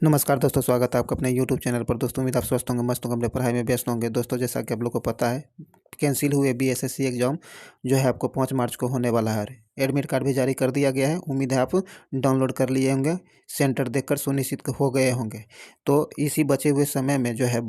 नमस्कार दोस्तों, स्वागत है आपका अपने यूट्यूब चैनल पर। दोस्तों उम्मीद आप स्वस्थ होंगे, मस्त होंगे, अपने पढ़ाई में व्यस्त होंगे। दोस्तों जैसा कि आप लोग को पता है, कैंसिल हुए बीएसएससी एग्ज़ाम जो है आपको 5 मार्च को होने वाला है। एडमिट कार्ड भी जारी कर दिया गया है। उम्मीद है आप डाउनलोड कर लिए होंगे, सेंटर देखकर सुनिश्चित हो गए होंगे। तो इसी बचे हुए समय में जो है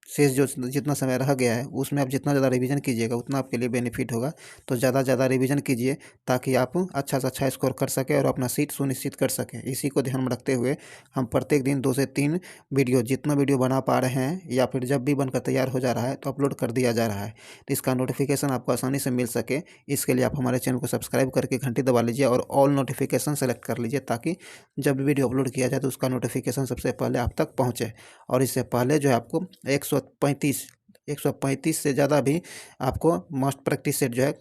शेष जो जितना समय रह गया है उसमें आप जितना ज़्यादा रिवीजन कीजिएगा उतना आपके लिए बेनिफिट होगा। तो ज़्यादा ज़्यादा रिवीजन कीजिए ताकि आप अच्छा से अच्छा स्कोर कर सकें और अपना सीट सुनिश्चित कर सकें। इसी को ध्यान में रखते हुए हम प्रत्येक दिन 2 से 3 वीडियो, जितना वीडियो बना पा रहे हैं या फिर जब भी बनकर तैयार हो जा रहा है तो अपलोड कर दिया जा रहा है। तो इसका नोटिफिकेशन आपको आसानी से मिल सके, इसके लिए आप हमारे चैनल को सब्सक्राइब करके घंटी दबा लीजिए और ऑल नोटिफिकेशन सेलेक्ट कर लीजिए ताकि जब भी वीडियो अपलोड किया जाए तो उसका नोटिफिकेशन सबसे पहले आप तक पहुँचे। और इससे पहले जो है आपको 135 से ज़्यादा भी आपको मस्ट प्रैक्टिस सेट जो है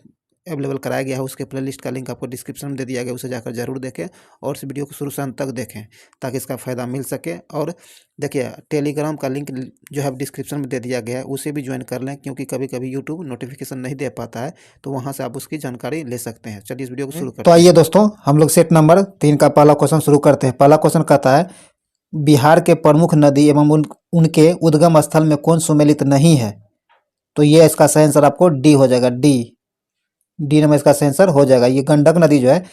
अवेलेबल कराया गया है। उसके प्लेलिस्ट का लिंक आपको डिस्क्रिप्शन में दे दिया गया, उसे जाकर जरूर देखें और इस वीडियो को शुरू से अंत तक देखें ताकि इसका फ़ायदा मिल सके। और देखिए, टेलीग्राम का लिंक जो है डिस्क्रिप्शन में दे दिया गया है, उसे भी ज्वाइन कर लें क्योंकि कभी कभी यूट्यूब नोटिफिकेशन नहीं दे पाता है, तो वहाँ से आप उसकी जानकारी ले सकते हैं। चलिए इस वीडियो को शुरू करते तो हैं। आइए दोस्तों, हम लोग सेट नंबर 3 का पहला क्वेश्चन शुरू करते हैं। पहला क्वेश्चन कहता है, बिहार के प्रमुख नदी एवं उनके उद्गम स्थल में कौन सुमेलित नहीं है? तो ये इसका सही आंसर आपको डी हो जाएगा। डी नंबर इसका सही आंसर हो जाएगा। ये गंडक नदी जो है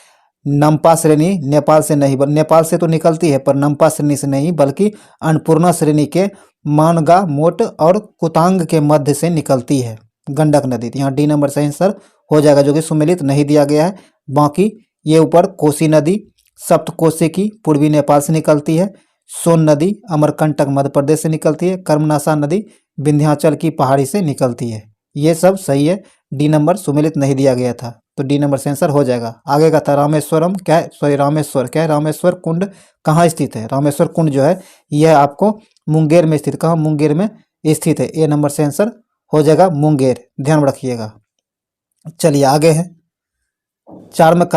नमपा श्रेणी नेपाल से नहीं, नेपाल से तो निकलती है पर नमपा श्रेणी से नहीं, बल्कि अन्नपूर्णा श्रेणी के मानगा मोट और कुतांग के मध्य से निकलती है गंडक नदी। तो यहाँ डी नंबर सही आंसर हो जाएगा, जो कि सुमेलित नहीं दिया गया है। बाकी ये ऊपर कोसी नदी सप्तकोशी पूर्वी नेपाल से निकलती है। सोन नदी अमरकंटक मध्य प्रदेश से निकलती है। कर्मनाशा नदी विंध्याचल की पहाड़ी से निकलती है। ये सब सही है। डी नंबर सुमेलित नहीं दिया गया था, तो डी नंबर से आंसर हो जाएगा। आगे का था रामेश्वरम, क्या है, सॉरी रामेश्वर, क्या है, रामेश्वर कुंड कहाँ स्थित है? रामेश्वर कुंड जो है यह आपको मुंगेर में स्थित, कहाँ, मुंगेर में स्थित है। ए नंबर से आंसर हो जाएगा मुंगेर, ध्यान में रखिएगा। चलिए आगे है। 3 में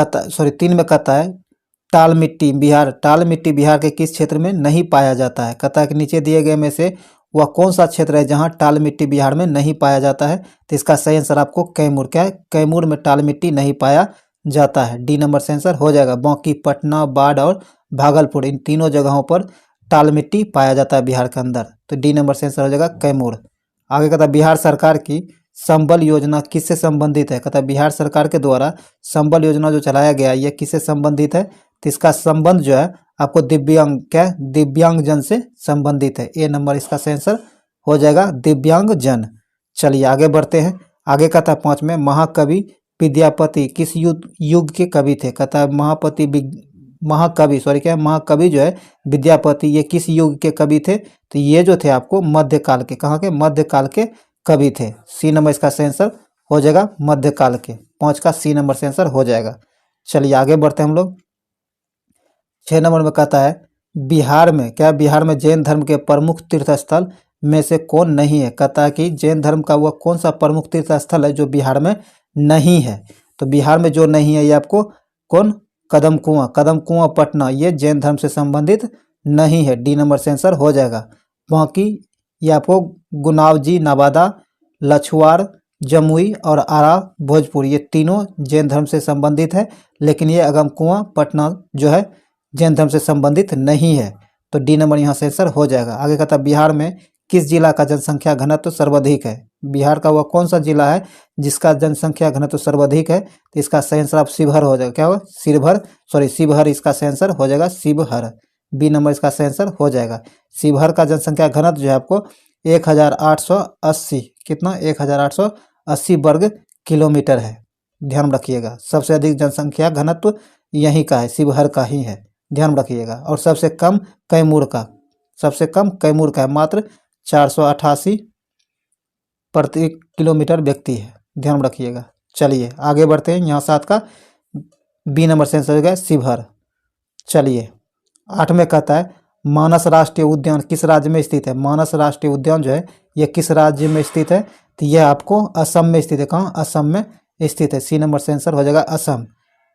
कहता है, टाल मिट्टी बिहार के किस क्षेत्र में नहीं पाया जाता है? कहता है कि नीचे दिए गए में से वह कौन सा क्षेत्र है जहां टाल मिट्टी बिहार में नहीं पाया जाता है? तो इसका सही आंसर आपको कैमूर, क्या है, कैमूर में टाल मिट्टी नहीं पाया जाता है। डी नंबर से आंसर हो जाएगा। बाकी पटना, बाढ़ और भागलपुर, इन तीनों जगहों पर टाल मिट्टी पाया जाता है बिहार के अंदर। तो डी नंबर से आंसर हो जाएगा कैमूर। आगे कहता है, बिहार सरकार की संबल योजना किससे संबंधित है? कहता है बिहार सरकार के द्वारा संबल योजना जो चलाया गया है, यह किससे संबंधित है? तो इसका संबंध जो है आपको दिव्यांग, क्या है, दिव्यांग जन से संबंधित है। ए नंबर इसका सही आंसर हो जाएगा, दिव्यांग जन। चलिए आगे बढ़ते हैं। आगे कहता है 5 में, महाकवि विद्यापति किस युग के कवि थे? कहता है महाकवि जो है विद्यापति, ये किस युग के कवि थे? तो ये जो थे आपको मध्यकाल के, कहाँ के, मध्यकाल के कवि थे। सी नंबर इसका सही आंसर हो जाएगा, मध्यकाल के। 5 का सी नंबर से आंसर हो जाएगा। चलिए आगे बढ़ते हैं हम लोग। 6 नंबर में कहता है, बिहार में, क्या, बिहार में जैन धर्म के प्रमुख तीर्थ स्थल में से कौन नहीं है? कहता है कि जैन धर्म का वह कौन सा प्रमुख तीर्थ स्थल है जो बिहार में नहीं है? तो बिहार में जो नहीं है ये आपको कौन, कदम कुआं पटना, ये जैन धर्म से संबंधित नहीं है। डी नंबर से आंसर हो जाएगा। बाकी ये आपको गुनावजी, नवादा, लछुआर, जमुई और आरा भोजपुर, ये तीनों जैन धर्म से संबंधित है, लेकिन ये अगम कुआं पटना जो है जैन धर्म से संबंधित नहीं है। तो डी नंबर यहाँ से आंसर हो जाएगा। आगे कहता है, बिहार में किस जिला का जनसंख्या घनत्व सर्वाधिक है? बिहार का वह कौन सा जिला है जिसका जनसंख्या घनत्व सर्वाधिक है? तो इसका सही आंसर आप शिवहर हो जाएगा। क्या हो, शिवहर इसका सही आंसर हो जाएगा, शिवहर। बी नंबर इसका सही आंसर हो जाएगा। शिवहर का जनसंख्या घनत्व जो है आपको 1880, कितना, 1880 वर्ग किलोमीटर है। ध्यान रखिएगा, सबसे अधिक जनसंख्या घनत्व यहीं का है, शिवहर का ही है, ध्यान रखिएगा। और सबसे कम कैमूर का है, मात्र 488 प्रति किलोमीटर व्यक्ति है, ध्यान रखिएगा। चलिए आगे बढ़ते हैं। यहाँ 7 का बी नंबर से आंसर हो गया, शिवहर। चलिए 8 में कहता है, मानस राष्ट्रीय उद्यान किस राज्य में स्थित है? मानस राष्ट्रीय उद्यान जो है ये किस राज्य में स्थित है? तो यह आपको असम में स्थित है। कहाँ, असम में स्थित है। सी नंबर से आंसर हो जाएगा, असम।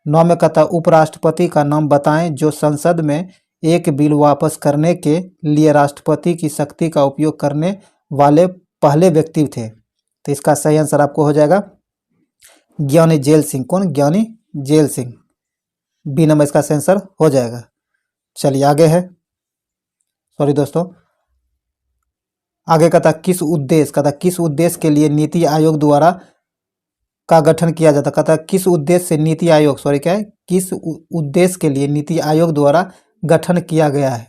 9 में कहता है, उपराष्ट्रपति का नाम बताएं जो संसद में एक बिल वापस करने के लिए राष्ट्रपति की शक्ति का उपयोग करने वाले पहले व्यक्ति थे। तो इसका सही आंसर आपको हो जाएगा ज्ञानी जेल सिंह। कौन, ज्ञानी जेल सिंह। बी नंबर इसका सही आंसर हो जाएगा। चलिए आगे है। सॉरी दोस्तों, आगे कहता किस उद्देश्य के लिए नीति आयोग द्वारा का गठन किया जाता। कहता किस उद्देश्य से नीति आयोग, सॉरी क्या है, किस उद्देश्य के लिए नीति आयोग द्वारा गठन किया गया है।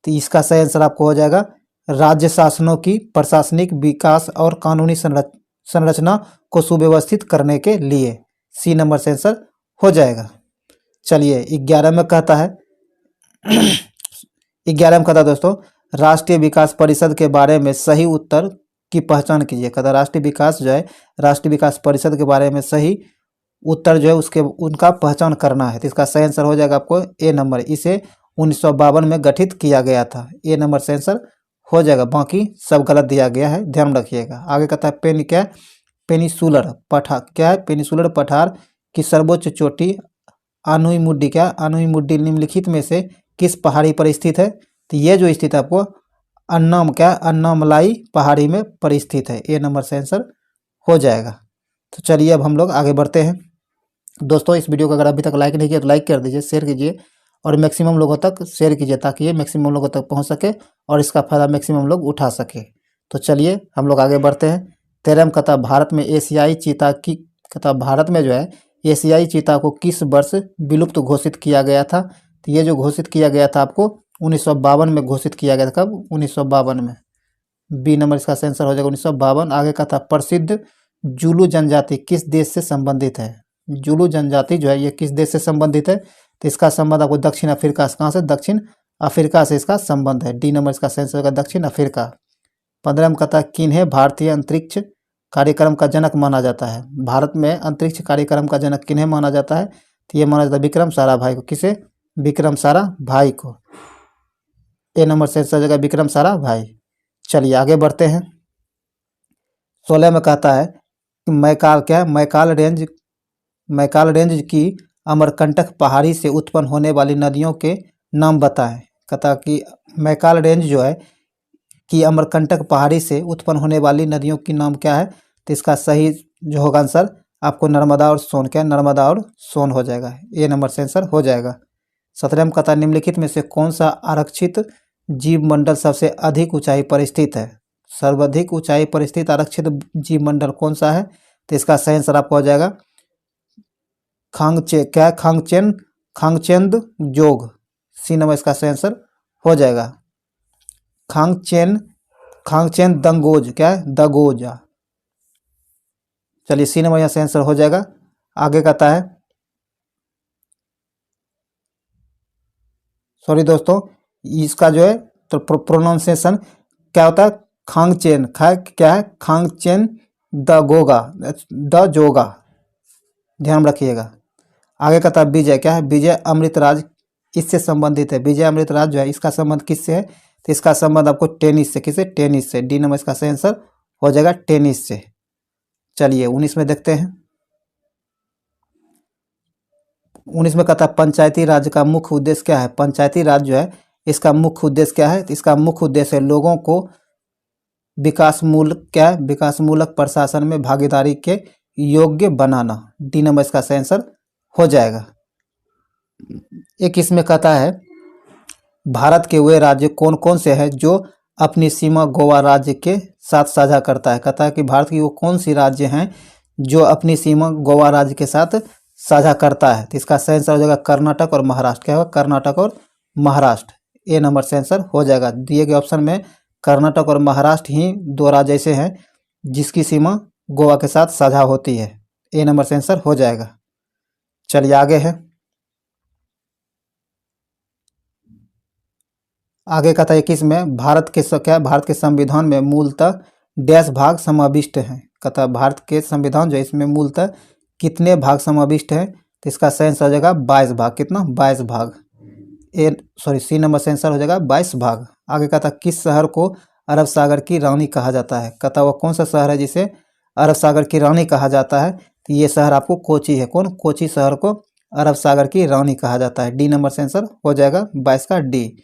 तो इसका सही आंसर आपको हो जाएगा राज्य शासनों की प्रशासनिक विकास और कानूनी संरचना को सुव्यवस्थित करने के लिए। सी नंबर से आंसर हो जाएगा। चलिए 11 में कहता है 11 में कहता है दोस्तों, राष्ट्रीय विकास परिषद के बारे में सही उत्तर की पहचान कीजिए। कहता राष्ट्रीय विकास परिषद के बारे में सही उत्तर जो है उसके उनका पहचान करना है। तो इसका सही आंसर हो जाएगा आपको ए नंबर। इसे 1952 में गठित किया गया था। ए नंबर से आंसर हो जाएगा, बाकी सब गलत दिया गया है, ध्यान रखिएगा। आगे कहता है पेनिसुलर पठार की सर्वोच्च चोटी अनुई मुड्डी निम्नलिखित में से किस पहाड़ी पर स्थित है। तो ये जो स्थित है आपको अन्नामलाई पहाड़ी में पर स्थित है। ए नंबर से आंसर हो जाएगा। तो चलिए अब हम लोग आगे बढ़ते हैं। दोस्तों इस वीडियो को अगर अभी तक लाइक नहीं किया तो लाइक कर दीजिए, शेयर कीजिए और मैक्सिमम लोगों तक शेयर कीजिए ताकि ये मैक्सिमम लोगों तक पहुंच सके और इसका फायदा मैक्सिमम लोग उठा सके। तो चलिए हम लोग आगे बढ़ते हैं। 13 कथा भारत में एशियाई चीता की भारत में जो है एशियाई चीता को किस वर्ष विलुप्त घोषित किया गया था। तो ये जो घोषित किया गया था आपको 1952 में घोषित किया गया था। कब? 1952 में। बी नंबर इसका आंसर हो जाएगा 1952। आगे का था प्रसिद्ध जुलू जनजाति किस देश से संबंधित है। जुलू जनजाति जो है ये किस देश से संबंधित है। तो इसका संबंध आपको दक्षिण अफ्रीका से, कहाँ से? दक्षिण अफ्रीका से इसका संबंध है। डी नंबर इसका आंसर होगा दक्षिण अफ्रीका। 15 में कहता है किन्हें भारतीय अंतरिक्ष कार्यक्रम का जनक माना जाता है। भारत में अंतरिक्ष कार्यक्रम का जनक किन्हें माना जाता है। तो ये माना जाता है विक्रम साराभाई को। किसे? विक्रम साराभाई को। ए नंबर से आंसर हो जाएगा विक्रम साराभाई। चलिए आगे बढ़ते हैं। 16 में कहता है कि मैकाल रेंज की अमरकंटक पहाड़ी से उत्पन्न होने वाली नदियों के नाम बताएं। कहता कि मैकाल रेंज जो है कि अमरकंटक पहाड़ी से उत्पन्न होने वाली नदियों की नाम क्या है। तो इसका सही जो होगा आंसर आपको नर्मदा और सोन, क्या नर्मदा और सोन हो जाएगा। ए नंबर से आंसर हो जाएगा। 17 में कहता निम्नलिखित में से कौन सा आरक्षित जीव मंडल सबसे अधिक ऊंचाई पर स्थित है। सर्वाधिक ऊंचाई पर स्थित आरक्षित जीव मंडल कौन सा है। तो इसका सही आंसर आपको हो जाएगा खांगचेंद जोग। सी नंबर इसका सही आंसर हो जाएगा खांगचेन दंगोज, क्या है? दगोजा। चलिए सी नंबर यहाँ से आंसर हो जाएगा। आगे कहता है, सॉरी दोस्तों इसका जो है तो प्रोनाउंसिएशन क्या होता है? खांगचेन, क्या है? खांगचेन द जोगा, ध्यान रखिएगा। आगे कहता है विजय, क्या है? विजय अमृतराज इससे संबंधित है। विजय अमृतराज जो है इसका संबंध किससे है। तो इसका संबंध आपको टेनिस से। किससे? टेनिस से। डी नंबर इसका सही आंसर हो जाएगा टेनिस से। चलिए 19 में देखते हैं। 19 में कहता है पंचायती राज का मुख्य उद्देश्य क्या है। पंचायती राज जो है इसका मुख्य उद्देश्य क्या है। तो इसका मुख्य उद्देश्य है लोगों को विकासमूलक प्रशासन में भागीदारी के योग्य बनाना। डी नंबर इसका सही आंसर हो जाएगा। 21 में कहता है भारत के वे राज्य कौन कौन से हैं जो अपनी सीमा गोवा राज्य के साथ साझा करता है। कहता है कि भारत की वो कौन सी राज्य हैं जो अपनी सीमा गोवा राज्य के साथ साझा करता है। तो इसका सही आंसर हो जाएगा कर्नाटक और महाराष्ट्र। क्या होगा? कर्नाटक और महाराष्ट्र। ए नंबर से आंसर हो जाएगा। दिए गए ऑप्शन में कर्नाटक और महाराष्ट्र ही दो राज्य ऐसे हैं जिसकी सीमा गोवा के साथ साझा होती है। ए नंबर से आंसर हो जाएगा। चलिए आगे है। आगे का था 21 में भारत के संविधान में मूलतः डैश भाग समाविष्ट हैं। कहता भारत के संविधान जो है इसमें मूलतः कितने भाग समाविष्ट हैं। तो इसका सही आंसर हो जाएगा 22 भाग। कितना? 22 भाग। सी नंबर से आंसर हो जाएगा 22 भाग। आगे कहता किस शहर को अरब सागर की रानी कहा जाता है। कहता वह कौन सा शहर है जिसे अरब सागर की रानी कहा जाता है। तो ये शहर आपको कोची है। कौन? कोची शहर को अरब सागर की रानी कहा जाता है। डी नंबर से आंसर हो जाएगा 22 का डी।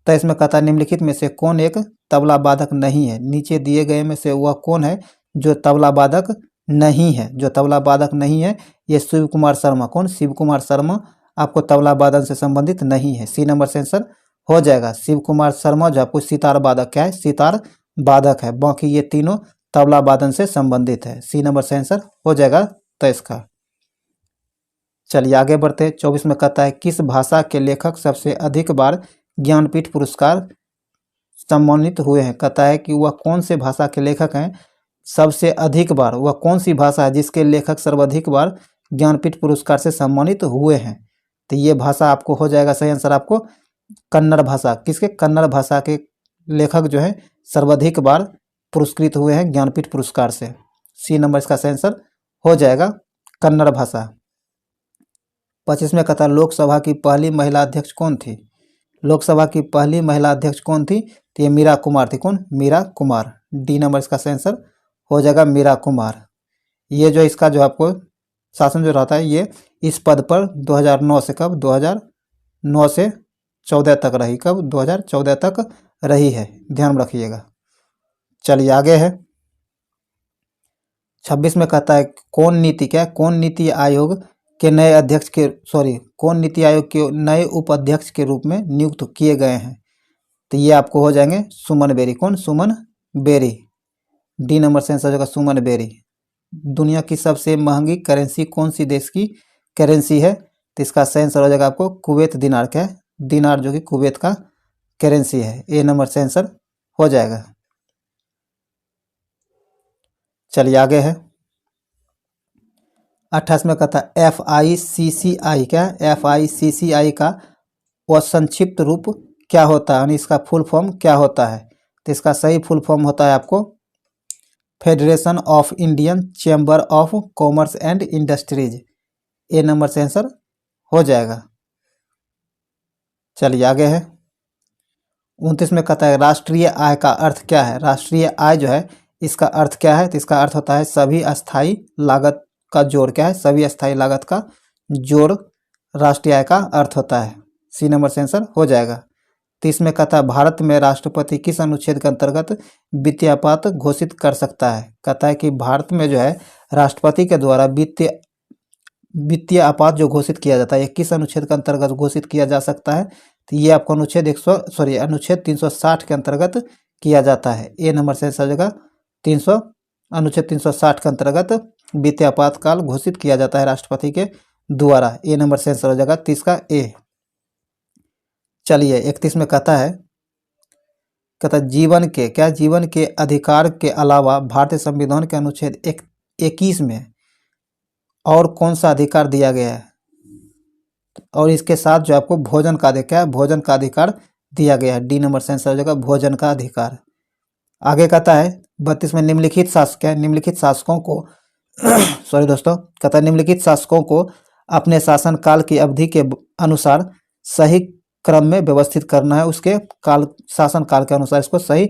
तो इसमें कहता है निम्नलिखित में से कौन एक तबला वादक नहीं है। नीचे दिए गए में से वह कौन है जो तबला वादक नहीं है। जो तबला वादक नहीं है ये शिव कुमार शर्मा। कौन? शिव कुमार शर्मा आपको तबला वादन से संबंधित नहीं है। सी नंबर से आंसर हो जाएगा। शिव कुमार शर्मा जो आपको सितार वादक क्या है, सितार वादक है। बाकी ये तीनों तबला वादन से संबंधित है। सी नंबर से आंसर हो जाएगा 23 का। चलिए आगे बढ़ते हैं। 24 में कहता है किस भाषा के लेखक सबसे अधिक बार ज्ञानपीठ पुरस्कार सम्मानित हुए हैं। कहता है कि वह कौन से भाषा के लेखक हैं सबसे अधिक बार, वह कौन सी भाषा है जिसके लेखक सर्वाधिक बार ज्ञानपीठ पुरस्कार से सम्मानित हुए हैं। तो ये भाषा आपको हो जाएगा सही आंसर आपको कन्नड़ भाषा। किसके? कन्नड़ भाषा के लेखक जो है सर्वाधिक बार पुरस्कृत हुए हैं ज्ञानपीठ पुरस्कार से। सी नंबर इसका सही आंसर हो जाएगा कन्नड़ भाषा। 25 में कहता है लोकसभा की पहली महिला अध्यक्ष कौन थी। लोकसभा की पहली महिला अध्यक्ष कौन थी? तो ये मीरा कुमार थी। कौन? मीरा कुमार। डी नंबर इसका सही आंसर हो जाएगा मीरा कुमार। ये जो इसका जो आपको शासन जो रहता है ये इस पद पर 2009 से कब 2009 से 14 तक रही। कब? 2014 तक रही है, ध्यान रखिएगा। चलिए आगे है। 26 में कहता है कौन नीति क्या, कौन नीति आयोग के नए अध्यक्ष के कौन नीति आयोग के नए उपाध्यक्ष के रूप में नियुक्त किए गए हैं। तो ये आपको हो जाएंगे सुमन बेरी। कौन? सुमन बेरी। डी नंबर से आंसर होगा सुमन बेरी। दुनिया की सबसे महंगी करेंसी कौन सी देश की करेंसी है? तो इसका सही आंसर हो जाएगा आपको कुवैत दिनार। क्या है? दिनार, जो कि कुवैत का करेंसी है। ए नंबर से आंसर हो जाएगा। चलिए आगे है। 28 में कहता है FICCI क्या है? FICCI का वह संक्षिप्त रूप क्या होता है, यानी इसका फुल फॉर्म क्या होता है? तो इसका सही फुल फॉर्म होता है आपको federation of Indian chamber of commerce and industries. A number से आंसर हो जाएगा। चलिए आगे है। 29 में कहता है राष्ट्रीय आय का अर्थ क्या है। राष्ट्रीय आय जो है इसका अर्थ क्या है? तो इसका अर्थ होता है सभी अस्थायी लागत का जोड़। क्या है? सभी अस्थायी लागत का जोड़ राष्ट्रीय आय का अर्थ होता है। सी नंबर से आंसर हो जाएगा। 30 में कहता है भारत में राष्ट्रपति किस अनुच्छेद के अंतर्गत वित्तीय आपात घोषित कर सकता है। कहता है कि भारत में जो है राष्ट्रपति के द्वारा वित्तीय आपात जो घोषित किया जाता है ये किस अनुच्छेद के अंतर्गत घोषित किया जा सकता है। तो ये आपको अनुच्छेद 360 के अंतर्गत किया जाता है। ए नंबर से आंसर जगह अनुच्छेद 360 के अंतर्गत वित्तीय आपातकाल घोषित किया जाता है राष्ट्रपति के द्वारा। ए नंबर से आंसर हो जाएगा 30 का ए। चलिए 31 में कहता है जीवन के अधिकार के अलावा भारतीय संविधान के अनुच्छेद 21 में और कौन सा अधिकार दिया गया है। और इसके साथ जो आपको भोजन का अधिकार, भोजन का अधिकार दिया गया है। डी नंबर से आंसर हो जाएगा भोजन का अधिकार। आगे कहता है 32 में निम्नलिखित शासक निम्नलिखित शासकों को कहता है निम्नलिखित शासकों को अपने शासन काल की अवधि के अनुसार सही क्रम में व्यवस्थित करना है। उसके शासन काल के अनुसार इसको सही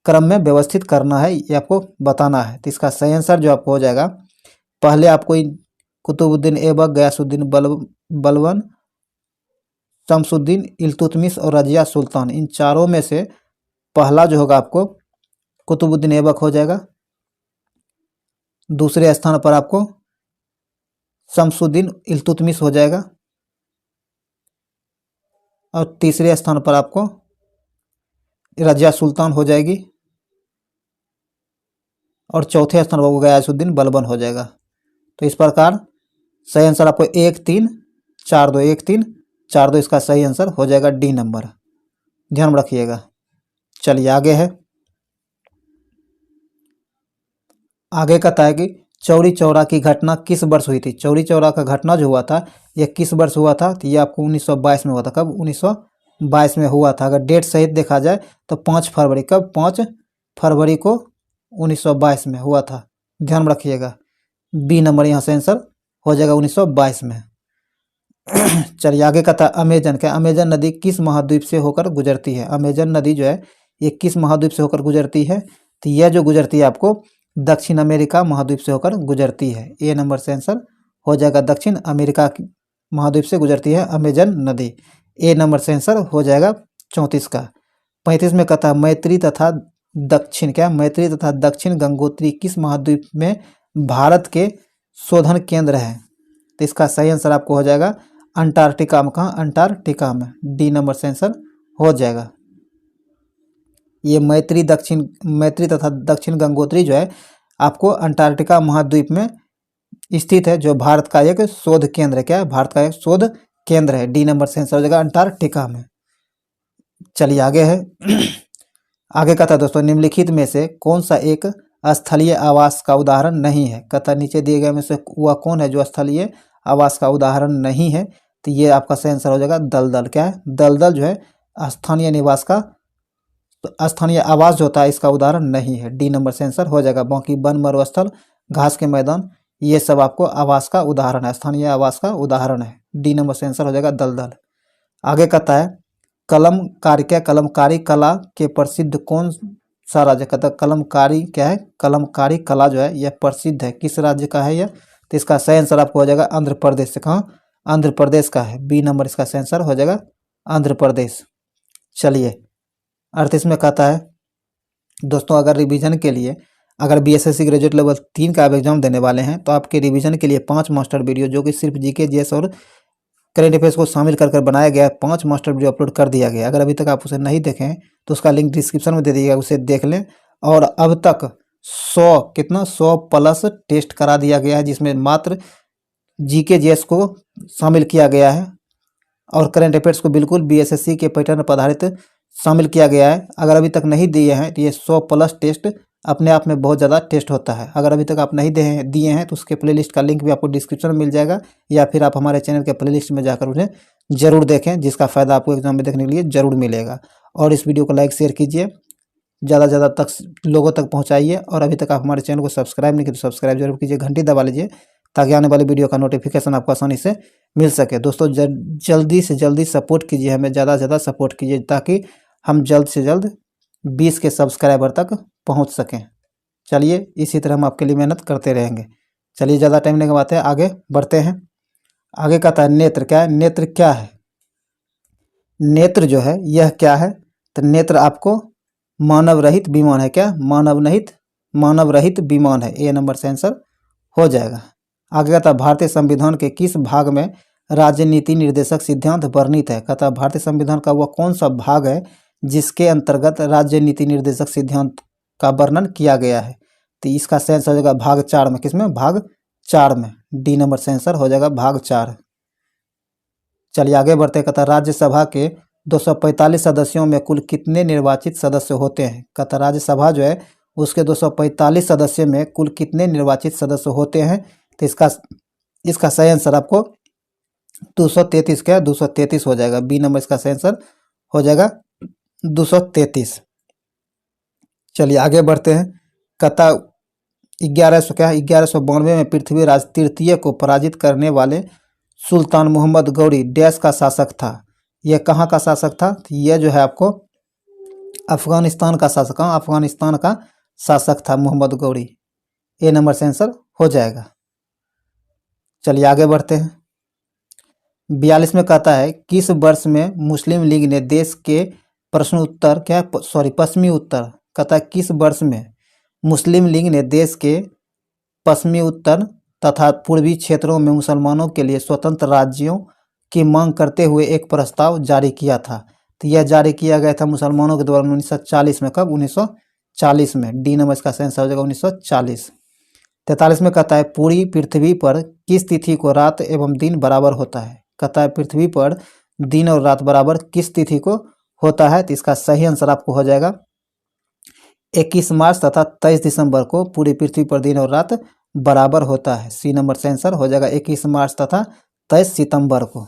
क्रम में व्यवस्थित करना है, ये आपको बताना है। तो इसका सही आंसर जो आपको हो जाएगा, पहले आपको कुतुबुद्दीन ऐबक, गयासुद्दीन बलबन, शमसुद्दीन इल्तुतमिश और रजिया सुल्तान, इन चारों में से पहला जो होगा आपको कुतुबुद्दीन ऐबक हो जाएगा। दूसरे स्थान पर आपको शमसुद्दीन इल्तुतमिश हो जाएगा और तीसरे स्थान पर आपको रजिया सुल्तान हो जाएगी और चौथे स्थान पर गयासुद्दीन बलबन हो जाएगा। तो इस प्रकार सही आंसर आपको 1 3 4 2 1 3 4 2 इसका सही आंसर हो जाएगा डी नंबर, ध्यान रखिएगा। चलिए आगे है। आगे कहता है कि चौरी चौरा की घटना किस वर्ष हुई थी। चौरी चौरा का घटना जो हुआ था यह किस वर्ष हुआ था। तो ये आपको 1922 में हुआ था। कब? 1922 में हुआ था। अगर डेट सहित देखा जाए तो 5 फरवरी। कब? 5 फरवरी को 1922 में हुआ था, ध्यान रखिएगा। बी नंबर यहाँ से आंसर हो जाएगा 1922 में। चलिए आगे कहता है अमेजन नदी किस महाद्वीप से होकर गुजरती है। अमेजन नदी जो है ये किस महाद्वीप से होकर गुजरती है। तो यह जो गुजरती है आपको दक्षिण अमेरिका महाद्वीप से होकर गुजरती है। ए नंबर से आंसर हो जाएगा दक्षिण अमेरिका महाद्वीप से गुजरती है अमेजन नदी। ए नंबर से आंसर हो जाएगा 34 का। 35 में कहता है मैत्री तथा दक्षिण गंगोत्री किस महाद्वीप में भारत के शोधन केंद्र है। तो इसका सही आंसर आपको हो जाएगा अंटार्कटिका में। कहाँ? अंटार्कटिका में। डी नंबर से आंसर हो जाएगा। ये मैत्री तथा दक्षिण गंगोत्री जो है आपको अंटार्कटिका महाद्वीप में स्थित है, जो भारत का एक शोध केंद्र है। क्या है? भारत का एक शोध केंद्र है। डी नंबर से आंसर हो जाएगा अंटार्कटिका में। चलिए आगे है। आगे कहता है दोस्तों, निम्नलिखित में से कौन सा एक स्थलीय आवास का उदाहरण नहीं है? कहता नीचे दिए गए में से वह कौन है जो स्थलीय आवास का उदाहरण नहीं है? तो ये आपका सही आंसर हो जाएगा दलदल। क्या है? दलदल जो है स्थानीय निवास का, स्थानीय आवास जो होता है इसका उदाहरण नहीं है। डी नंबर से आंसर हो जाएगा। बाकी वन मरुस्थल, घास के मैदान, ये सब आपको आवास का उदाहरण है, स्थानीय आवास का उदाहरण है। डी नंबर से आंसर हो जाएगा दलदल। आगे कहता है कलमकारी कला के प्रसिद्ध कौन सा राज्य? कहता है कलमकारी क्या है? कलमकारी कला जो है यह प्रसिद्ध है, किस राज्य का है यह? तो इसका सही आंसर आपको हो जाएगा आंध्र प्रदेश से। कहाँ? आंध्र प्रदेश का है। बी नंबर इसका सही आंसर हो जाएगा आंध्र प्रदेश। चलिए 38 में कहता है दोस्तों, अगर रिवीजन के लिए, अगर बीएसएससी ग्रेजुएट लेवल 3 का आप एग्जाम देने वाले हैं तो आपके रिवीजन के लिए 5 मास्टर वीडियो जो कि सिर्फ जीके जीएस और करेंट अफेयर्स को शामिल कर बनाया गया है, 5 मास्टर वीडियो अपलोड कर दिया गया। अगर अभी तक आप उसे नहीं देखें तो उसका लिंक डिस्क्रिप्शन में दे दिएगा, उसे देख लें। और अब तक 100 प्लस टेस्ट करा दिया गया है, जिसमें मात्र जीके जीएस को शामिल किया गया है और करेंट अफेयर्स को बिल्कुल बीएसएससी के पैटर्न पर आधारित शामिल किया गया है। अगर अभी तक नहीं दिए हैं तो ये 100 प्लस टेस्ट अपने आप में बहुत ज़्यादा टेस्ट होता है। अगर अभी तक आप नहीं दिए हैं तो उसके प्लेलिस्ट का लिंक भी आपको डिस्क्रिप्शन में मिल जाएगा, या फिर आप हमारे चैनल के प्लेलिस्ट में जाकर उन्हें ज़रूर देखें, जिसका फ़ायदा आपको एग्जाम में देखने के लिए ज़रूर मिलेगा। और इस वीडियो को लाइक शेयर कीजिए, ज़्यादा से ज़्यादा तक लोगों तक पहुँचाइए। और अभी तक आप हमारे चैनल को सब्सक्राइब नहीं किए तो सब्सक्राइब जरूर कीजिए, घंटी दबा लीजिए, ताकि आने वाली वीडियो का नोटिफिकेशन आपको आसानी से मिल सके। दोस्तों जल्दी से जल्दी सपोर्ट कीजिए, हमें ज़्यादा से ज़्यादा सपोर्ट कीजिए, ताकि हम जल्द से जल्द 20 के सब्सक्राइबर तक पहुंच सकें। चलिए इसी तरह हम आपके लिए मेहनत करते रहेंगे। चलिए ज़्यादा टाइम नहीं लगाते हैं, आगे बढ़ते हैं। आगे कहता है नेत्र। क्या है? नेत्र क्या है? नेत्र जो है यह क्या है? तो नेत्र आपको मानव रहित विमान है। क्या? मानव रहित विमान है। ए नंबर से आंसर हो जाएगा। आगे कहता है भारतीय संविधान के किस भाग में राज्य नीति निर्देशक सिद्धांत वर्णित है? कहता है भारतीय संविधान का वह कौन सा भाग है जिसके अंतर्गत राज्य नीति निर्देशक सिद्धांत का वर्णन किया गया है? तो इसका सही आंसर हो जाएगा भाग 4 में। किसमें? भाग 4 में। डी नंबर से आंसर हो जाएगा भाग 4। चलिए आगे बढ़ते। कहता है राज्यसभा के 245 सदस्यों में कुल कितने निर्वाचित सदस्य होते हैं? कहता है राज्यसभा जो है उसके 245 सदस्य में कुल कितने निर्वाचित सदस्य होते हैं? तो इसका सही आंसर आपको 233 क्या? 233 हो जाएगा। बी नंबर इसका सही आंसर हो जाएगा 233। चलिए आगे बढ़ते हैं। कहता 1192 में पृथ्वीराज तृतीय को पराजित करने वाले सुल्तान मोहम्मद गौरी डैश का शासक था। यह कहाँ का शासक था? यह जो है आपको अफगानिस्तान का शासक, अफगानिस्तान का शासक था मोहम्मद गौरी। ए नंबर से आंसर हो जाएगा। चलिए आगे बढ़ते हैं। 42 में कहता है किस वर्ष में मुस्लिम लीग ने देश के पश्चिमी उत्तर, कहता है किस वर्ष में मुस्लिम लीग ने देश के पश्चिमी उत्तर तथा पूर्वी क्षेत्रों में मुसलमानों के लिए स्वतंत्र राज्यों की मांग करते हुए एक प्रस्ताव जारी किया था? तो यह जारी किया गया था मुसलमानों के द्वारा 1940 में। कब? 1940 में। डी नंबर इसका सही आंसर हो जाएगा 1940। 43 में कहता है पूरी पृथ्वी पर किस तिथि को रात एवं दिन बराबर होता है? कहता है पृथ्वी पर दिन और रात बराबर किस तिथि को होता है? तो इसका सही आंसर आपको हो जाएगा 21 मार्च तथा 23 दिसंबर को पूरी पृथ्वी पर दिन और रात बराबर होता है। सी नंबर से आंसर हो जाएगा 21 मार्च तथा 23 सितंबर को,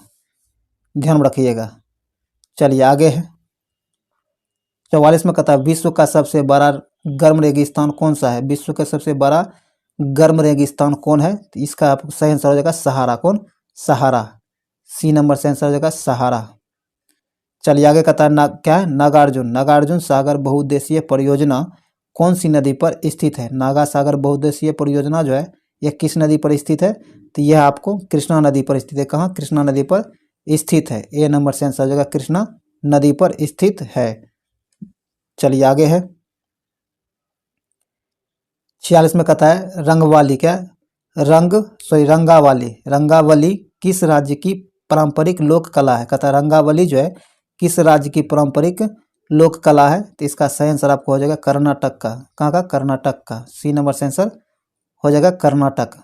ध्यान रखिएगा। चलिए आगे है। 44 में कहता है विश्व का सबसे बड़ा गर्म रेगिस्तान कौन सा है? विश्व का सबसे बड़ा गर्म रेगिस्तान कौन है? तो इसका आपको सही आंसर हो जाएगा सहारा। कौन? सहारा। सी नंबर से आंसर हो जाएगा सहारा। चलिए आगे कहता है क्या है? नागार्जुन सागर बहुउद्देशीय परियोजना कौन सी नदी पर स्थित है? नागा सागर बहुउद्देशीय परियोजना जो है यह किस नदी पर स्थित है? तो यह आपको कृष्णा नदी पर स्थित है। कहाँ? कृष्णा नदी पर स्थित है। ए नंबर से आंसर हो जाएगा कृष्णा नदी पर स्थित है। चलिए आगे है। 46 में कहता है रंगवाली। क्या? रंगावली किस राज्य की पारंपरिक लोक कला है? कहता है रंगावली जो है किस राज्य की पारंपरिक लोक कला है? तो इसका सही आंसर आपको हो जाएगा कर्नाटक का। कहाँ का? कर्नाटक का। सी नंबर से आंसर हो जाएगा कर्नाटक।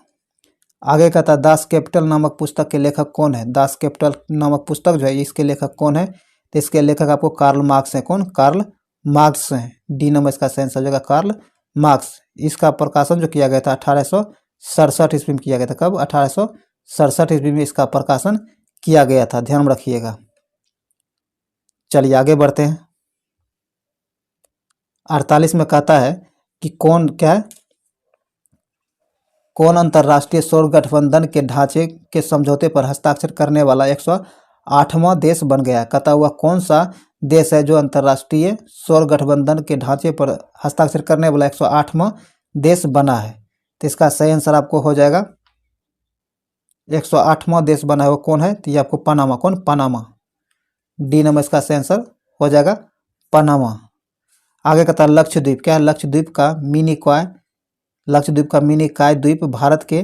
आगे कहता है दास कैपिटल नामक पुस्तक के लेखक कौन है? दास कैपिटल नामक पुस्तक जो है इसके लेखक कौन है? तो इसके लेखक आपको कार्ल मार्क्स हैं। कौन? कार्ल मार्क्स हैं। डी नंबर इसका सही आंसर हो जाएगा कार्ल मार्क्स। इसका प्रकाशन जो किया गया था 1867 ईस्वी में किया गया था। कब? 1867 ईस्वी में इसका प्रकाशन किया गया था, ध्यान में रखिएगा। चलिए आगे बढ़ते हैं। 48 में कहता है कि कौन क्या है, कौन अंतर्राष्ट्रीय सौर गठबंधन के ढांचे के समझौते पर हस्ताक्षर करने वाला 108वां देश बन गया? कहता हुआ कौन सा देश है जो अंतर्राष्ट्रीय सौर गठबंधन के ढांचे पर हस्ताक्षर करने वाला 108वां देश बना है? तो इसका सही आंसर आपको हो जाएगा 108वां देश बना है वो कौन है? तो ये आपको पनामा। कौन? पनामा। डी नंबर इसका सही आंसर हो जाएगा पनामा। आगे कहता है लक्षद्वीप क्या है? लक्षद्वीप का मिनी काय द्वीप भारत के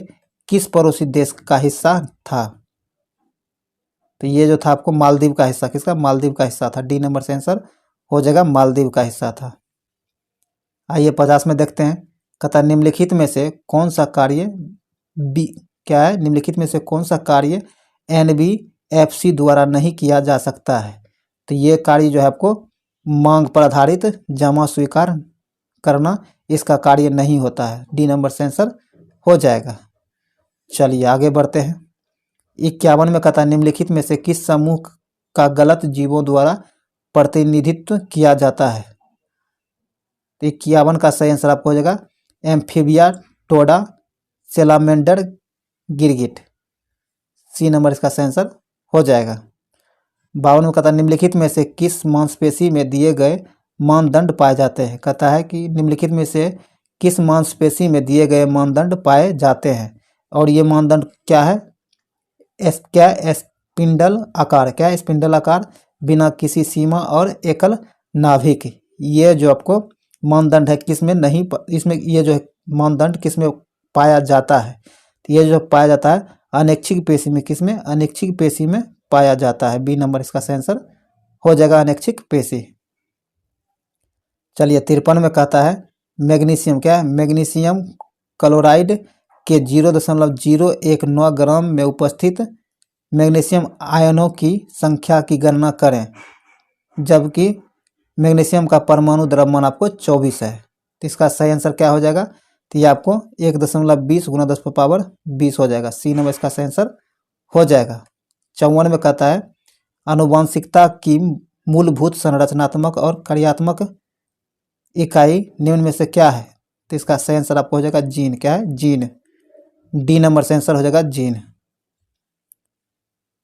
किस पड़ोसी देश का हिस्सा था? तो ये जो था आपको मालदीव का हिस्सा। किसका? मालदीव का हिस्सा था। डी नंबर से आंसर हो जाएगा मालदीव का हिस्सा था। आइए 50 में देखते हैं। कहता है निम्नलिखित में से कौन सा कार्य क्या है? निम्नलिखित में से कौन सा कार्य NBFC द्वारा नहीं किया जा सकता है? तो ये कार्य जो है आपको मांग पर आधारित जमा स्वीकार करना, इसका कार्य नहीं होता है। डी नंबर से आंसर हो जाएगा। चलिए आगे बढ़ते हैं। 51 में कहता है निम्नलिखित में से किस समूह का गलत जीवों द्वारा प्रतिनिधित्व किया जाता है? तो 51 का सही आंसर आपको हो जाएगा एम्फीबिया, टोडा, सेलामेंडर, गिरगिट। सी नंबर इसका सही आंसर हो जाएगा। 52 में कहता है निम्नलिखित में से किस मांसपेशी में दिए गए मानदंड पाए जाते हैं? कहता है कि निम्नलिखित में से किस मांसपेशी में दिए गए मानदंड पाए जाते हैं? और ये मानदंड क्या है? स्पिंडल आकार। क्या है? स्पिंडल आकार, बिना किसी सीमा और एकल नाभिक। ये जो आपको मानदंड है किस में नहीं इसमें ये जो मानदंड किस में पाया जाता है? तो ये जो पाया जाता है अनैच्छिक पेशी में। किस में? अनैच्छिक पेशी में पाया जाता है। बी नंबर इसका सही आंसर हो जाएगा अनैच्छिक पेशी। चलिए 53 में कहता है मैग्नीशियम क्या है? मैग्नीशियम क्लोराइड के 0.019 ग्राम में उपस्थित मैग्नीशियम आयनों की संख्या की गणना करें, जबकि मैग्नीशियम का परमाणु द्रव्यमान आपको 24 है। तो इसका सही आंसर क्या हो जाएगा? तो ये आपको 1.20 गुना 10⁻20 हो जाएगा। सी नंबर इसका सही आंसर हो जाएगा। 54 में कहता है आनुवांशिकता की मूलभूत संरचनात्मक और कार्यात्मक इकाई निम्न में से क्या है? तो इसका सही आंसर आपको हो जाएगा जीन। क्या है? जीन। डी नंबर से आंसर हो जाएगा जीन।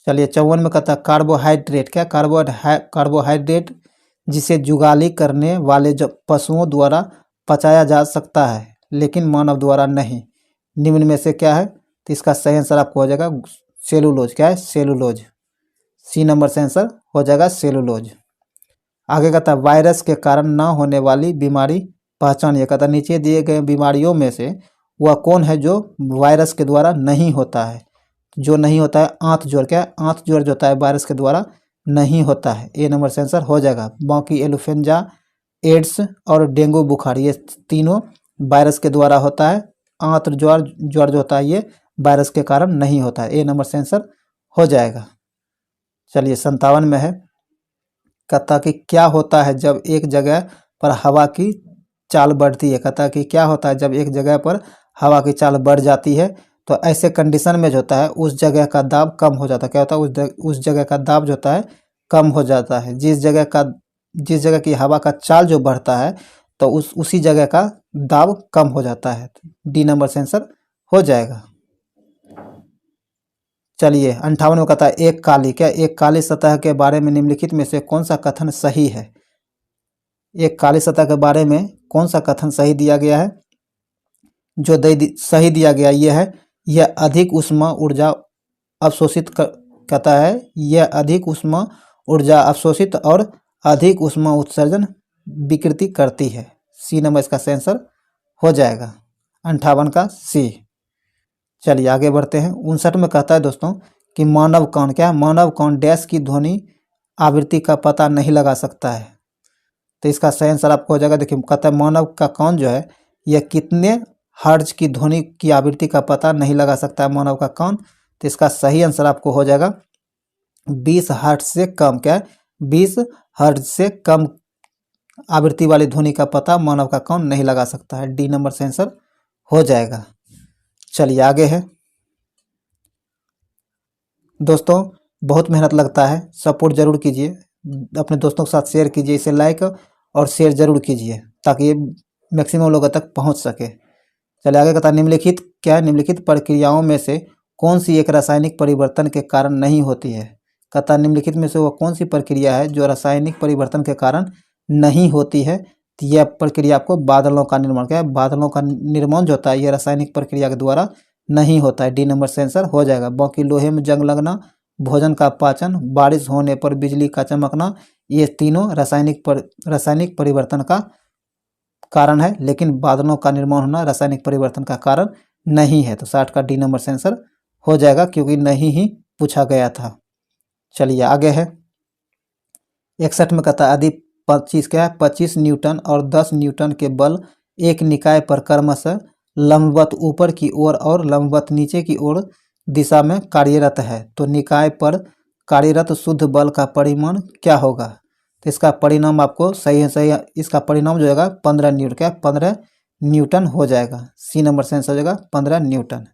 चलिए 54 में कहता है कार्बोहाइड्रेट क्या? कार्बोहाइड्रेट जिसे जुगाली करने वाले जो पशुओं द्वारा पचाया जा सकता है लेकिन मानव द्वारा नहीं, निम्न में से क्या है? तो इसका सही आंसर आपको हो जाएगा सेलुलोज। क्या है? सेलुलोज। सी नंबर से आंसर हो जाएगा सेलुलोज। आगे कहता है वायरस के कारण न होने वाली बीमारी पहचानिए। कहता है नीचे दिए गए बीमारियों में से वह कौन है जो वायरस के द्वारा नहीं होता है? जो नहीं होता है आंत ज्वर। क्या है? आंत ज्वर जो होता है वायरस के द्वारा नहीं होता है। ए नंबर से आंसर हो जाएगा। बाकी इन्फ्लुएंजा, एड्स और डेंगू बुखार ये तीनों वायरस के द्वारा होता है। आंत ज्वर जो होता है ये वायरस के कारण नहीं होता है। ए नंबर से आंसर हो जाएगा। चलिए 57 में है। कहता कि क्या होता है जब एक जगह पर हवा की चाल बढ़ती है? कहता कि क्या होता है जब एक जगह पर हवा की चाल बढ़ जाती है? तो ऐसे कंडीशन में जो होता है उस जगह का दाब कम हो जाता है। क्या होता है? उस जगह का दाब जो होता है कम हो जाता है। जिस जगह की हवा का चाल जो बढ़ता है तो उसी जगह का दाब कम हो जाता है। डी नंबर से आंसर हो जाएगा। चलिए 58 में कहता है एक काली सतह के बारे में निम्नलिखित में से कौन सा कथन सही है? एक काली सतह के बारे में कौन सा कथन सही दिया गया है? जो सही दिया गया यह है, यह अधिक ऊष्मा ऊर्जा अवशोषित कहता है यह अधिक ऊष्मा ऊर्जा अवशोषित और अधिक ऊष्मा उत्सर्जन विकृति करती है। सी नंबर इसका सही आंसर हो जाएगा 58 का सी। चलिए आगे बढ़ते हैं। 59 में कहता है दोस्तों कि मानव कान क्या है? मानव कान डैश की ध्वनि आवृत्ति का पता नहीं लगा सकता है। तो इसका सही आंसर आपको हो जाएगा, देखिए कहता है मानव का कौन जो है यह कितने हर्ट्ज की ध्वनि की आवृत्ति का पता नहीं लगा सकता है, मानव का कौन। तो इसका सही आंसर आपको हो जाएगा 20 हर्ट्ज से कम, क्या है 20 हर्ट्ज से कम आवृत्ति वाली ध्वनि का पता मानव का कौन नहीं लगा सकता है। डी नंबर से आंसर हो जाएगा। चलिए आगे है दोस्तों, बहुत मेहनत लगता है, सपोर्ट जरूर कीजिए, अपने दोस्तों के साथ शेयर कीजिए, इसे लाइक और शेयर जरूर कीजिए ताकि ये मैक्सिमम लोगों तक पहुंच सके। चलिए आगे कहता है निम्नलिखित क्या है, निम्नलिखित प्रक्रियाओं में से कौन सी एक रासायनिक परिवर्तन के कारण नहीं होती है। कहता है निम्नलिखित में से वह कौन सी प्रक्रिया है जो रासायनिक परिवर्तन के कारण नहीं होती है। तो यह प्रक्रिया आपको बादलों का निर्माण, क्या है बादलों का निर्माण जो होता है यह रासायनिक प्रक्रिया के द्वारा नहीं होता है। डी नंबर से आंसर हो जाएगा। बाकी लोहे में जंग लगना, भोजन का पाचन, बारिश होने पर बिजली का चमकना, ये तीनों रासायनिक परिवर्तन का कारण है, लेकिन बादलों का निर्माण होना रासायनिक परिवर्तन का कारण नहीं है। तो 60 का डी नंबर से आंसर हो जाएगा, क्योंकि नहीं ही पूछा गया था। चलिए आगे है 61 में कहता है यदि 25 क्या है 25 न्यूटन और 10 न्यूटन के बल एक निकाय पर क्रमशः लंबवत ऊपर की ओर और लंबवत नीचे की ओर दिशा में कार्यरत है, तो निकाय पर कार्यरत शुद्ध बल का परिमाण क्या होगा। तो इसका परिणाम आपको सही है, इसका परिणाम जो होगा 15 न्यूटन, क्या 15 न्यूटन हो जाएगा। सी नंबर से आंसर हो जाएगा 15 न्यूटन।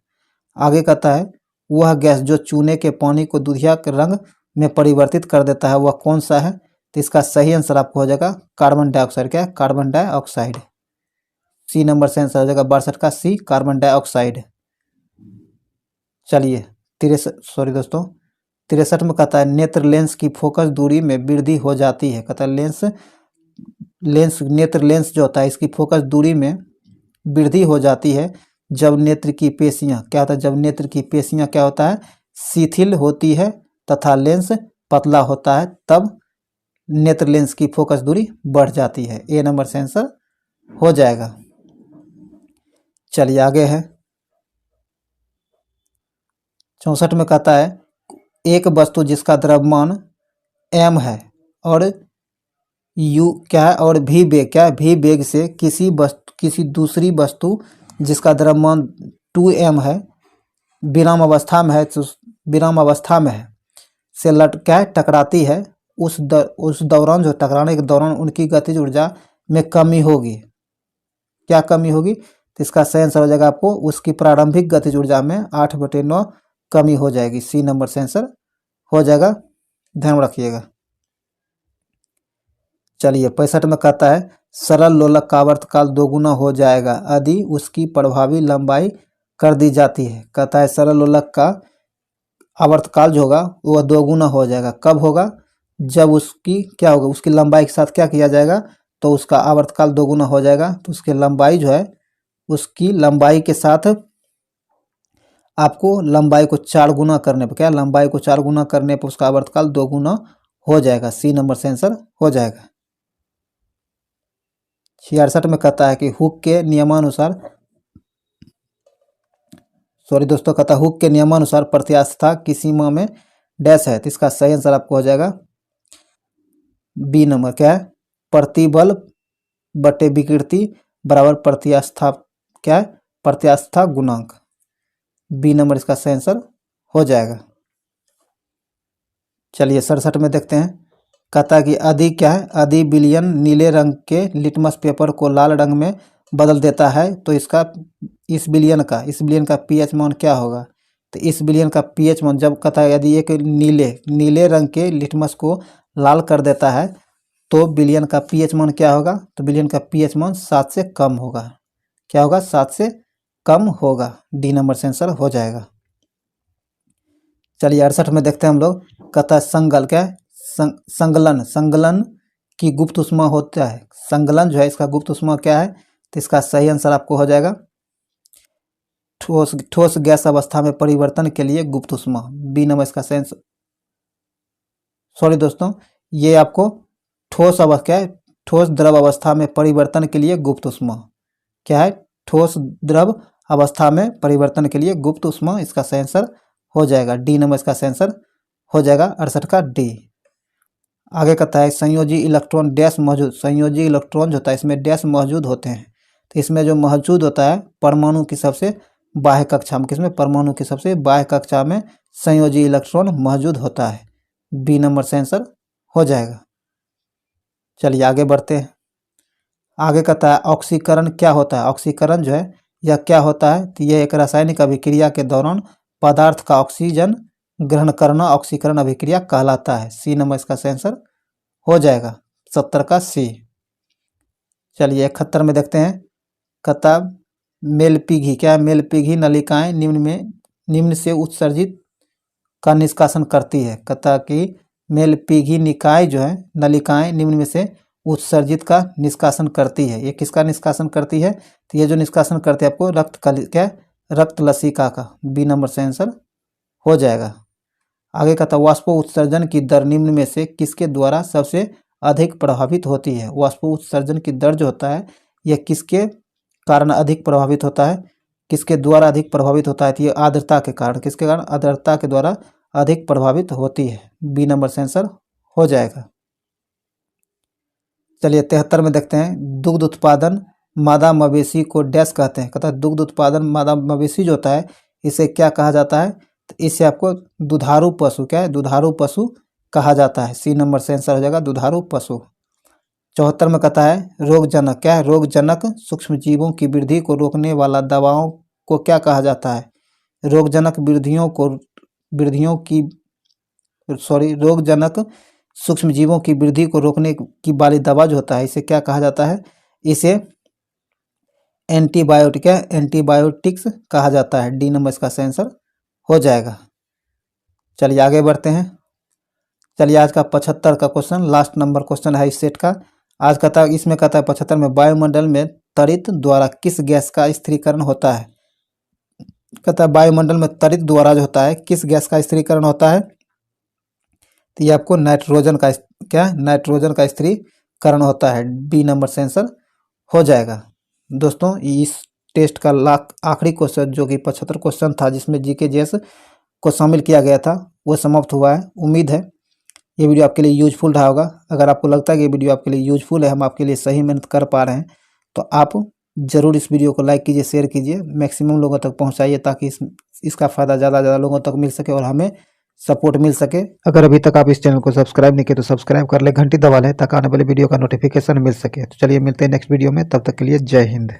आगे कहता है वह गैस जो चूने के पानी को दूधिया के रंग में परिवर्तित कर देता है वह कौन सा है। तो इसका सही आंसर आपको हो जाएगा कार्बन डाइऑक्साइड, क्या है कार्बन डाइऑक्साइड। सी नंबर से आंसर हो जाएगा 62 का सी कार्बन डाइऑक्साइड। चलिए 63 में कहता है नेत्र लेंस की फोकस दूरी में वृद्धि हो जाती है। कहता है नेत्र लेंस जो होता है इसकी फोकस दूरी में वृद्धि हो जाती है जब नेत्र की पेशियां क्या होता है, जब नेत्र की पेशियां क्या होता है शिथिल होती है तथा लेंस पतला होता है, तब नेत्र लेंस की फोकस दूरी बढ़ जाती है। ए नंबर से आंसर हो जाएगा। चलिए आगे है 64 में कहता है एक वस्तु जिसका द्रव्यमान m है और u क्या है और v वेग क्या है v वेग से किसी दूसरी वस्तु जिसका द्रव्यमान 2m है विराम अवस्था में है, विराम अवस्था में है से क्या है टकराती है, उस दौरान जो टकराने के दौरान उनकी गतिज ऊर्जा में कमी होगी। क्या कमी होगी। तो इसका सही आंसर हो जाएगा आपको उसकी प्रारंभिक गतिज ऊर्जा में 8/9 कमी हो जाएगी। सी नंबर से आंसर हो जाएगा, ध्यान रखिएगा। चलिए 65 में कहता है सरल लोलक का आवर्तकाल दोगुना हो जाएगा यदि उसकी प्रभावी लंबाई कर दी जाती है। कहता है सरल लोलक का आवर्तकाल जो होगा वह दोगुना हो जाएगा। कब होगा, जब उसकी क्या होगा उसकी लंबाई के साथ क्या किया जाएगा, तो उसका आवर्तकाल दोगुना हो जाएगा। तो उसकी लंबाई जो है उसकी लंबाई के साथ आपको लंबाई को 4 गुना करने पर क्या लंबाई को 4 गुना करने पर उसका आवर्तकाल 2 गुना हो जाएगा। सी नंबर से आंसर हो जाएगा। 66 में कहता है कि हुक के नियमानुसार कहता है हुक के नियमानुसार प्रत्यास्थता की सीमा में डैश है। तो इसका सही आंसर आपको हो जाएगा बी नंबर, क्या है प्रतिबल बटे विकृति बराबर प्रत्यास्था, क्या है प्रत्यास्था गुणांक। बी नंबर इसका सही आंसर हो जाएगा। चलिए 67 में देखते हैं। कहता है कि यदि क्या है यदि विलयन नीले रंग के लिटमस पेपर को लाल रंग में बदल देता है तो इस विलयन का पीएच मान क्या होगा। तो इस विलयन का पीएच मान जब कहता है यदि एक नीले रंग के लिटमस को लाल कर देता है तो विलयन का पीएच मान क्या होगा। तो विलयन का पीएच मान 7 से कम होगा। क्या होगा 7 से कम होगा। डी नंबर से आंसर हो जाएगा। चलिए 68 में देखते हैं हम लोग। कहता है संगल क्या है संगलन की गुप्त ऊष्मा होता है। संगलन जो है इसका गुप्त ऊष्मा क्या है। तो इसका सही आंसर आपको हो जाएगा ठोस गैस अवस्था में परिवर्तन के लिए गुप्त ऊष्मा। बी नंबर इसका सही आंसर, सॉरी दोस्तों, ये आपको ठोस द्रव अवस्था में परिवर्तन के लिए गुप्त ऊष्मा क्या है ठोस द्रव अवस्था में परिवर्तन के लिए गुप्त ऊष्मा। इसका सही आंसर हो जाएगा डी नंबर इसका सही आंसर हो जाएगा 68 का डी। आगे कहता है संयोजी इलेक्ट्रॉन डैश मौजूद, संयोजी इलेक्ट्रॉन जो होता है इसमें डैश मौजूद होते हैं। तो इसमें जो मौजूद होता है परमाणु की सबसे बाह्य कक्षा में, किसमें, परमाणु की सबसे बाह्य कक्षा में संयोजी इलेक्ट्रॉन मौजूद होता है। बी नंबर से आंसर हो जाएगा। चलिए आगे बढ़ते हैं। आगे कहता है ऑक्सीकरण क्या होता है। ऑक्सीकरण जो है यह क्या होता है, तो यह एक रासायनिक अभिक्रिया के दौरान पदार्थ का ऑक्सीजन ग्रहण करना ऑक्सीकरण अभिक्रिया कहलाता है। सी नंबर इसका आंसर हो जाएगा, 70 का सी। चलिए 71 में देखते हैं। कहता मेलपीघी क्या है, मेलपीघी नलिकाएं निम्न से उत्सर्जित का निष्कासन करती है। कहता कि मेलपीघी निकाय जो है नलिकाएं निम्न में से उत्सर्जित का निष्कासन करती है। ये किसका निष्कासन करती है, तो ये जो निष्कासन करती है आपको रक्त लसिका का। बी नंबर से आंसर हो जाएगा। आगे कहता वाष्पो उत्सर्जन की दर निम्न में से किसके द्वारा सबसे अधिक प्रभावित होती है। वाष्पो उत्सर्जन की दर जो होता है यह किसके कारण अधिक प्रभावित होता है, किसके द्वारा अधिक प्रभावित होता है, तो ये आर्द्रता के कारण, किसके कारण, आर्द्रता के द्वारा अधिक प्रभावित होती है। बी नंबर से आंसर हो जाएगा। चलिए 73 में देखते हैं दुग्ध उत्पादन मादा मवेशी को डैश कहते हैं। कहता है दुग्ध उत्पादन मादा मवेशी जो होता है इसे क्या कहा जाता है, तो इसे आपको दुधारू पशु, क्या है, दुधारू पशु कहा जाता है। सी नंबर से आंसर हो जाएगा दुधारू पशु। 74 में कहता है रोगजनक क्या है, रोगजनक सूक्ष्म जीवों की वृद्धि को रोकने वाला दवाओं को क्या कहा जाता है। रोगजनक रोगजनक सूक्ष्म जीवों की वृद्धि को रोकने की वाली दवा जो होता है इसे क्या कहा जाता है, इसे एंटीबायोटिक्स कहा जाता है। डी नंबर इसका आंसर हो जाएगा। चलिए आगे बढ़ते हैं। चलिए आज का 75 का क्वेश्चन लास्ट नंबर क्वेश्चन है इस सेट का। आज कहता है, इसमें कहता है 75 में वायुमंडल में तरित द्वारा किस गैस का स्थिरीकरण होता है। कहता है वायुमंडल में तरित द्वारा जो होता है किस गैस का स्थिरीकरण होता है, तो ये आपको नाइट्रोजन का स्थिरीकरण होता है। बी नंबर से आंसर हो जाएगा। दोस्तों इस टेस्ट का आखिरी क्वेश्चन जो कि 75 क्वेश्चन था जिसमें जीके जीएस को शामिल किया गया था वो समाप्त हुआ है। उम्मीद है ये वीडियो आपके लिए यूजफुल रहा होगा। अगर आपको लगता है कि ये वीडियो आपके लिए यूजफुल है, हम आपके लिए सही मेहनत कर पा रहे हैं, तो आप ज़रूर इस वीडियो को लाइक कीजिए, शेयर कीजिए, मैक्सिमम लोगों तक पहुंचाइए ताकि इसका फ़ायदा ज़्यादा लोगों तक मिल सके और हमें सपोर्ट मिल सके। अगर अभी तक आप इस चैनल को सब्सक्राइब नहीं किए तो सब्सक्राइब कर ले, घंटी दबा लें ताकि आने वाले वीडियो का नोटिफिकेशन मिल सके। तो चलिए मिलते हैं नेक्स्ट वीडियो में, तब तक के लिए जय हिंद।